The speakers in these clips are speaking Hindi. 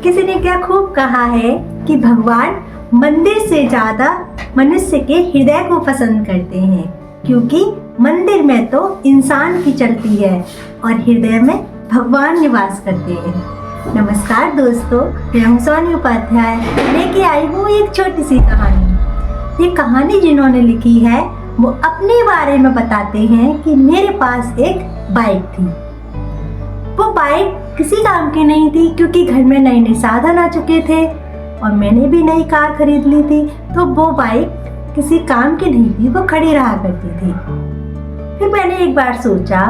किसी ने क्या खूब कहा है कि भगवान मंदिर से ज्यादा मनुष्य के हृदय को पसंद करते हैं, क्योंकि मंदिर में तो इंसान की चलती है और हृदय में भगवान निवास करते हैं। नमस्कार दोस्तों, मैं हूं सोनी उपाध्याय, लेके आई हूँ एक छोटी सी कहानी। ये कहानी जिन्होंने लिखी है वो अपने बारे में बताते हैं कि मेरे पास एक बाइक थी। वो बाइक किसी काम की नहीं थी, क्योंकि घर में नए नए साधन आ चुके थे और मैंने भी नई कार खरीद ली थी, तो वो बाइक किसी काम की नहीं थी, वो खड़ी रहा करती थी। फिर मैंने एक बार सोचा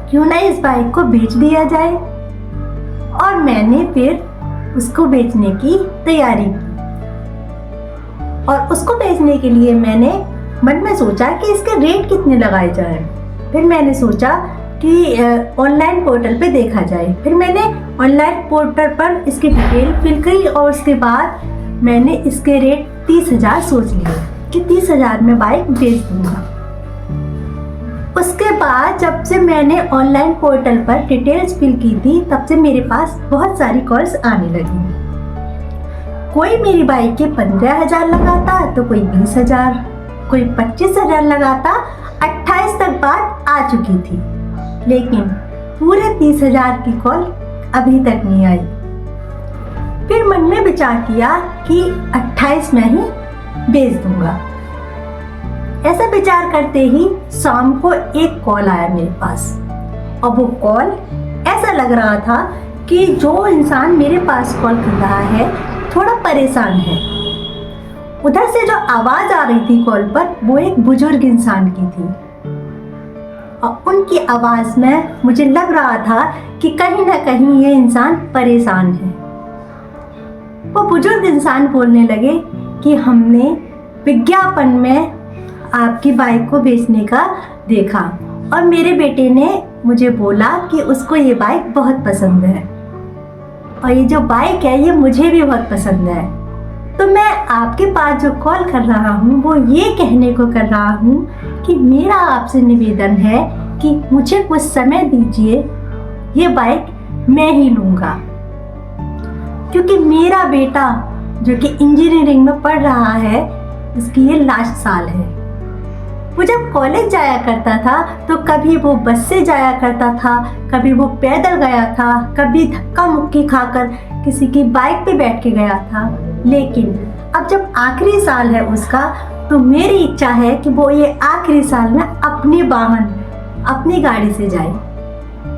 क्यों ना इस बाइक को बेच दिया जाए, और मैंने फिर उसको बेचने की तैयारी की। और उसको बेचने के लिए मैंने मन में सोचा कि इसके रेट कितने लगाए जाए। फिर मैंने सोचा कि ऑनलाइन पोर्टल पे देखा जाए। फिर मैंने ऑनलाइन पोर्टल पर इसकी डिटेल फिल की और उसके बाद मैंने इसके रेट 30,000 सोच लिए कि 30,000 में बाइक बेच दूंगा। उसके बाद जब से मैंने ऑनलाइन पोर्टल पर डिटेल्स फिल की थी, तब से मेरे पास बहुत सारी कॉल्स आने लगी। कोई मेरी बाइक के 15,000 लगाता तो कोई 20,000, कोई 25,000 लगाता। 28 तक बात आ चुकी थी, लेकिन पूरे 30,000 की कॉल अभी तक नहीं आई। फिर मन में विचार किया कि 28 में ही बेच दूंगा। ऐसा विचार करते ही शाम को एक कॉल आया मेरे पास, और वो कॉल ऐसा लग रहा था कि जो इंसान मेरे पास कॉल कर रहा है थोड़ा परेशान है। उधर से जो आवाज आ रही थी कॉल पर, वो एक बुजुर्ग इंसान की थी, और उनकी आवाज में मुझे लग रहा था कि कहीं ना कहीं ये इंसान परेशान है। वो बुजुर्ग इंसान बोलने लगे कि हमने विज्ञापन में आपकी बाइक को बेचने का देखा, और मेरे बेटे ने मुझे बोला कि उसको ये बाइक बहुत पसंद है, और ये जो बाइक है ये मुझे भी बहुत पसंद है। तो मैं आपके पास जो कॉल कर रहा हूँ वो ये कहने को कर रहा हूँ कि मेरा आपसे निवेदन है कि मुझे कुछ समय दीजिए, ये बाइक मैं ही लूँगा। क्योंकि मेरा बेटा जो कि इंजीनियरिंग में पढ़ रहा है, उसकी ये लास्ट साल है। वो जब कॉलेज जाया करता था तो कभी वो बस से जाया करता था, कभी वो पैदल गया था, कभी धक्का मुक्की खाकर किसी की बाइक पे बैठ के गया था। लेकिन अब जब आखिरी साल है उसका, तो मेरी इच्छा है कि वो ये आखिरी साल में अपने वाहन, अपनी गाड़ी से जाए।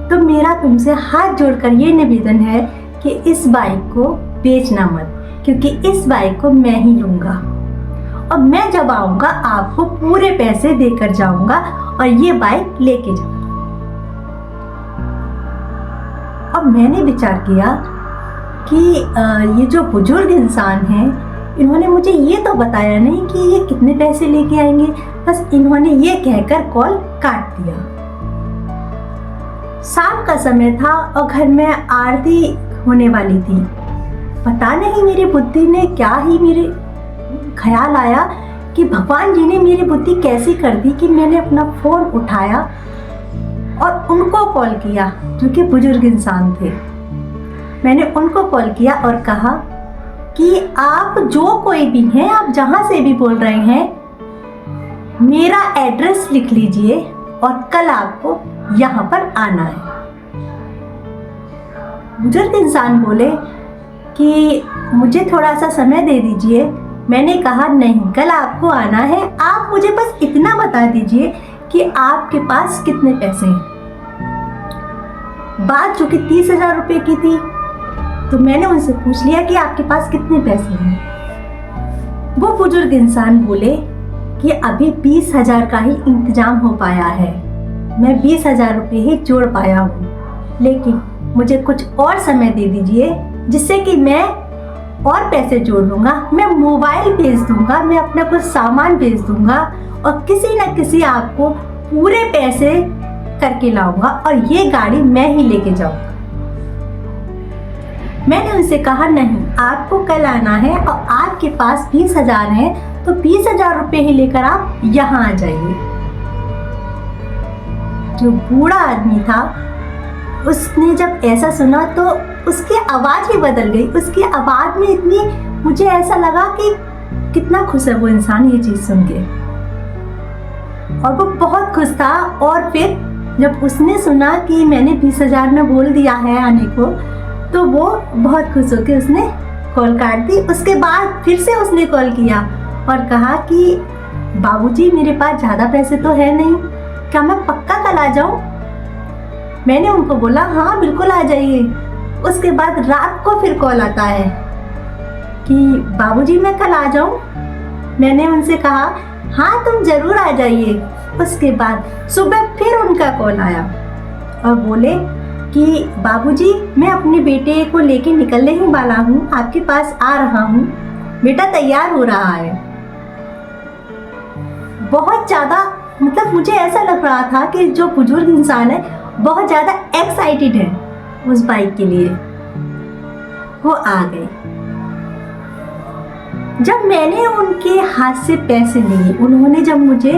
तो मेरा तुमसे हाथ जोड़कर ये निवेदन है कि इस बाइक को बेचना मत, क्योंकि इस बाइक को मैं ही लूँगा, और मैं जब आऊँगा आपको पूरे पैसे देकर जाऊँगा और ये बाइक लेके जाऊँगा। अब मैंने विचार किया कि ये जो बुजुर्ग इंसान हैं, इन्होंने मुझे ये तो बताया नहीं कि ये कितने पैसे लेके आएंगे, बस इन्होंने ये कहकर कॉल काट दिया। शाम का समय था और घर में आरती होने वाली थी। पता नहीं मेरी बुद्धि ने क्या ही मेरे ख्याल आया कि भगवान जी ने मेरी बुद्धि कैसी कर दी कि मैंने अपना फोन उठाया और उनको कॉल किया, जो कि बुजुर्ग इंसान थे। मैंने उनको कॉल किया और कहा कि आप जो कोई भी हैं, आप जहां से भी बोल रहे हैं, मेरा एड्रेस लिख लीजिए और कल आपको यहाँ पर आना है। बुजुर्ग इंसान बोले कि मुझे थोड़ा सा समय दे दीजिए। मैंने कहा नहीं, कल आपको आना है, आप मुझे बस इतना बता दीजिए कि आपके पास कितने पैसे हैं। बात जो कि 30,000 रुपये की थी, तो मैंने उनसे पूछ लिया कि आपके पास कितने पैसे हैं। वो बुजुर्ग इंसान बोले कि अभी 20,000 का ही इंतजाम हो पाया है, मैं 20,000 रुपये ही जोड़ पाया हूँ, लेकिन मुझे कुछ और समय दे दीजिए जिससे कि मैं और पैसे जोड़ लूँगा। मैं मोबाइल बेच दूँगा, मैं अपना कुछ सामान बेच दूँगा, और किसी न किसी आपको पूरे पैसे करके लाऊंगा और ये गाड़ी मैं ही लेके जाऊँगा। मैंने उनसे कहा नहीं, आपको कल आना है और आपके पास 20,000 है, तो 20,000 रुपये ही लेकर आप यहाँ आ जाइए। जो बूढ़ा आदमी था उसने जब ऐसा सुना तो उसकी आवाज़ ही बदल गई। उसकी आवाज़ में इतनी, मुझे ऐसा लगा कि कितना खुश है वो इंसान ये चीज़ सुन के, और वो बहुत खुश था। और फिर जब उसने सुना कि मैंने 20,000 में बोल दिया है आने को, तो वो बहुत खुश होकर उसने कॉल काट दी। उसके बाद फिर से उसने कॉल किया और कहा कि बाबूजी मेरे पास ज़्यादा पैसे तो है नहीं, क्या मैं पक्का कल आ जाऊँ? मैंने उनको बोला हाँ बिल्कुल आ जाइए। उसके बाद रात को फिर कॉल आता है कि बाबूजी मैं कल आ जाऊँ? मैंने उनसे कहा हाँ तुम ज़रूर आ जाइए। उसके बाद सुबह फिर उनका कॉल आया और बोले कि बाबूजी मैं अपने बेटे को लेके निकलने ही वाला हूँ, आपके पास आ रहा हूँ, बेटा तैयार हो रहा है। बहुत ज़्यादा, मतलब मुझे ऐसा लग रहा था कि जो बुजुर्ग इंसान है बहुत ज़्यादा एक्साइटेड है उस बाइक के लिए। वो आ गए। जब मैंने उनके हाथ से पैसे लिए, उन्होंने जब मुझे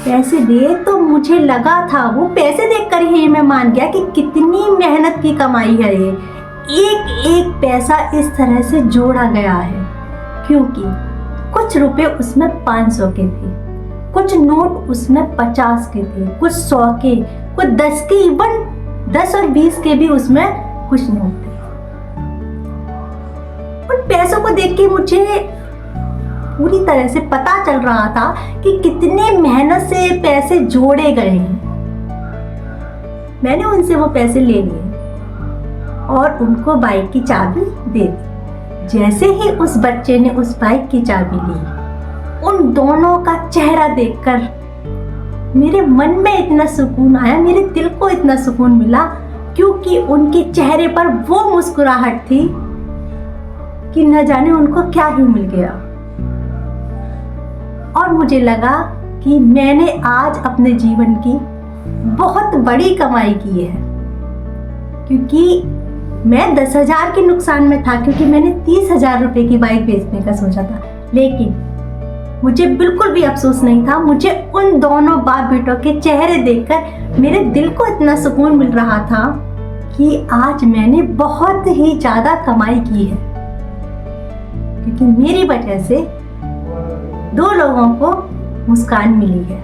पैसे दिए, तो मुझे लगा था, वो पैसे देखकर ही मैं मान गया कि कितनी मेहनत की कमाई है ये। एक एक पैसा इस तरह से जोड़ा गया है, क्योंकि कुछ रुपए उसमें 500 के थे, कुछ नोट उसमें 50 के थे, कुछ 100 के, कुछ 10 के, इवन 10 और 20 के भी उसमें कुछ नोट थे। उन पैसों को देख के मुझे पूरी तरह से पता चल रहा था कि कितने मेहनत से पैसे जोड़े गए हैं। मैंने उनसे वो पैसे ले लिए और उनको बाइक की चाबी दे दी। जैसे ही उस बच्चे ने उस बाइक की चाबी ली, उन दोनों का चेहरा देखकर मेरे मन में इतना सुकून आया, मेरे दिल को इतना सुकून मिला, क्योंकि उनके चेहरे पर वो मुस्कुराहट थी कि न जाने उनको क्या ही मिल गया। और मुझे लगा कि मैंने आज अपने जीवन की बहुत बड़ी कमाई की है, क्योंकि मैं 10,000 के नुकसान में था, क्योंकि मैंने 30,000 रुपए की बाइक बेचने का सोचा था। लेकिन मुझे बिल्कुल भी अफसोस नहीं था। मुझे उन दोनों बाप बेटों के चेहरे देखकर मेरे दिल को इतना सुकून मिल रहा था कि आज मैंने बहुत ही ज़्यादा कमाई की है, क्योंकि मेरी वजह से 2 लोगों को मुस्कान मिली है।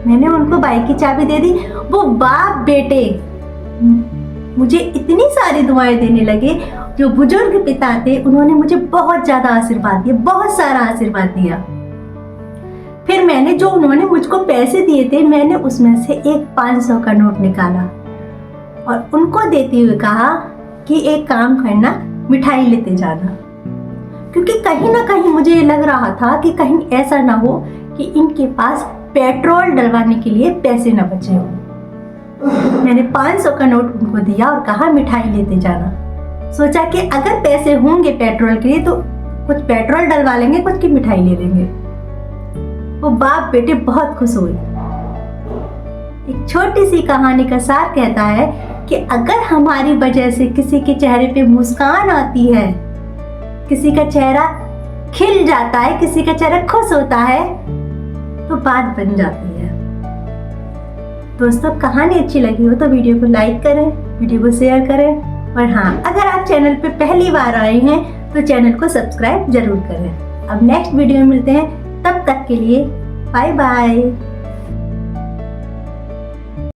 मैंने उनको बाइक की चाबी दे दी। वो बाप बेटे मुझे इतनी सारी दुआएं देने लगे। जो बुजुर्ग पिता थे उन्होंने मुझे बहुत ज़्यादा आशीर्वाद दिया, बहुत सारा आशीर्वाद दिया। फिर मैंने, जो उन्होंने मुझको पैसे दिए थे, मैंने उसमें से एक 500 का नोट निकाला और उनको देते हुए कहा कि एक काम करना, मिठाई लेते जाना, क्योंकि कहीं ना कहीं मुझे लग रहा था कि कहीं ऐसा ना हो कि इनके पास पेट्रोल डलवाने के लिए पैसे ना बचे हो। मैंने 500 का नोट उनको दिया और कहा मिठाई लेते जाना। सोचा कि अगर पैसे होंगे पेट्रोल के लिए तो कुछ पेट्रोल डलवा लेंगे, कुछ की मिठाई ले लेंगे। वो बाप बेटे बहुत खुश हुए। एक छोटी सी कहानी का सार कहता है कि अगर हमारी वजह से किसी के चेहरे पे मुस्कान आती है, किसी का चेहरा खिल जाता है, किसी का चेहरा खुश होता है, तो बात बन जाती है। दोस्तों, कहानी अच्छी लगी हो तो वीडियो को लाइक करें, वीडियो को शेयर करें, और हाँ, अगर आप चैनल पे पहली बार आए हैं तो चैनल को सब्सक्राइब जरूर करें। अब नेक्स्ट वीडियो में मिलते हैं, तब तक के लिए बाय बाय।